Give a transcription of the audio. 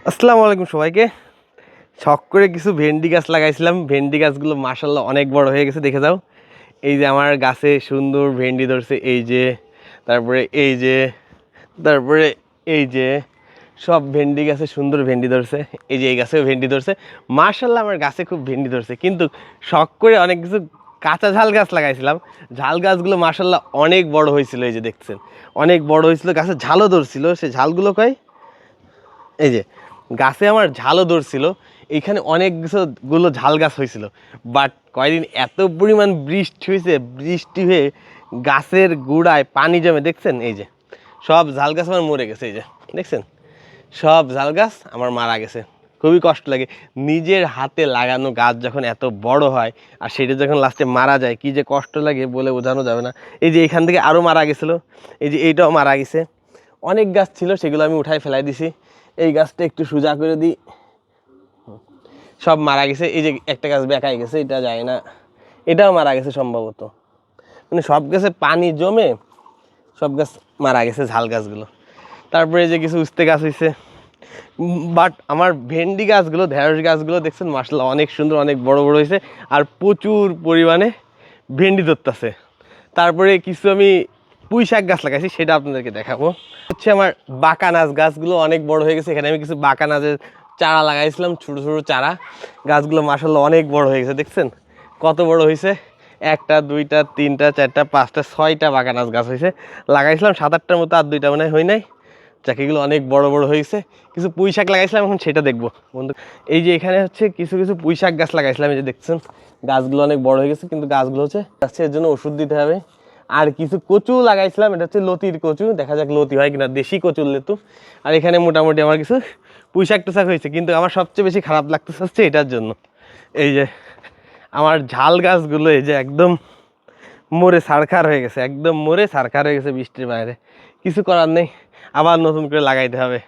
আসসালামু আলাইকুম সবাইকে। শখ করে কিছু ভেন্ডি গাছ লাগাইছিলাম। ভেন্ডি গাছগুলো মাশাআল্লাহ অনেক বড় হয়ে গেছে, দেখে যাও। এই যে আমার গাছে সুন্দর ভেন্ডি ধরছে, এই যে, তারপরে এই যে, তারপরে এই যে, সব ভেন্ডি গাছে সুন্দর ভেন্ডি ধরছে। এই যে এই গাছেও ভেন্ডি ধরছে। মাশাআল্লাহ আমার গাছে খুব ভেন্ডি ধরছে, কিন্তু শখ করে অনেক কিছু কাঁচা ঝাল গাছ লাগাইছিলাম। ঝাল গাছগুলো মাশাআল্লাহ অনেক বড় হয়েছিল, এই যে দেখছেন অনেক বড় হয়েছিল, গাছে ঝালও ধরছিল। সে ঝালগুলো কয়, এই যে গাছে আমার ঝালও ধরছিল। এইখানে অনেক গুলো ঝাল গাছ হয়েছিল, বাট কয়দিন এত পরিমাণ বৃষ্টি হয়েছে, বৃষ্টি হয়ে গাছের গোড়ায় পানি জমে, দেখছেন এই যে সব ঝাল গাছ আমার মরে গেছে। এই যে দেখছেন সব ঝাল গাছ আমার মারা গেছে। খুবই কষ্ট লাগে, নিজের হাতে লাগানো গাছ যখন এত বড় হয় আর সেটা যখন লাস্টে মারা যায়, কি যে কষ্ট লাগে বলে বোঝানো যাবে না। এই যে এখান থেকে আরও মারা গেছিলো, এই যে এইটাও মারা গেছে। অনেক গাছ ছিল, সেগুলো আমি উঠাই ফেলাই দিছি। এই গাছটা একটু সোজা করে দিই, সব মারা গেছে। এই যে একটা গাছ বেঁকাই গেছে, এটা যায় না, এটাও মারা গেছে সম্ভবত। মানে সব গাছে পানি জমে সব গাছ মারা গেছে, ঝাল গাছগুলো। তারপরে এই যে কিছু উস্তে গাছ হয়েছে। বাট আমার ভেন্ডি গাছগুলো, ঢেঁড়স গাছগুলো দেখছেন মাশাআল্লাহ অনেক সুন্দর, অনেক বড় বড় হয়েছে, আর প্রচুর পরিমাণে ভেন্ডি ধরতেছে। তারপরে কিছু আমি পুঁই শাক গাছ লাগাইছি, সেটা আপনাদেরকে দেখাবো। হচ্ছে আমার বাঁকানাজ গাছগুলো অনেক বড় হয়ে গেছে। এখানে আমি কিছু বাঁকানাজের চারা লাগাইছিলাম, ছোটো ছোটো চারা। গাছগুলো মাশাআল্লাহ অনেক বড় হয়ে গেছে, দেখছেন কত বড় হয়েছে। একটা, দুইটা, তিনটা, চারটা, পাঁচটা, ছয়টা বাঁকানাজ গাছ হয়েছে। লাগাইছিলাম 7-8টার মতো, আর 2টা মনে হয় নাই। চাকিগুলো অনেক বড় বড় হয়েছে। কিছু পুঁই শাক লাগাইছিলাম, এখন সেটা দেখবো বন্ধু। এই যে এখানে হচ্ছে কিছু কিছু পুঁই শাক গাছ লাগাইছিলাম, এই যে দেখছেন গাছগুলো অনেক বড় হয়ে গেছে, কিন্তু গাছগুলো হচ্ছে এর জন্য ওষুধ দিতে হবে। আর কিছু কচু লাগাইছিলাম, এটা হচ্ছে লতির কচু, দেখা যাক লতি হয় কিনা, দেশি কচুর লেতু। আর এখানে মোটামুটি আমার কিছু পুঁই শাক টুশাক হয়েছে, কিন্তু আমার সবচেয়ে বেশি খারাপ লাগতেছে হচ্ছে এটার জন্য। এই যে আমার ঝাল গাছগুলো এই যে একদম মরে ছারখার হয়ে গেছে, একদম মরে ছারখার হয়ে গেছে বৃষ্টির বাইরে। কিছু করার নেই, আবার নতুন করে লাগাইতে হবে।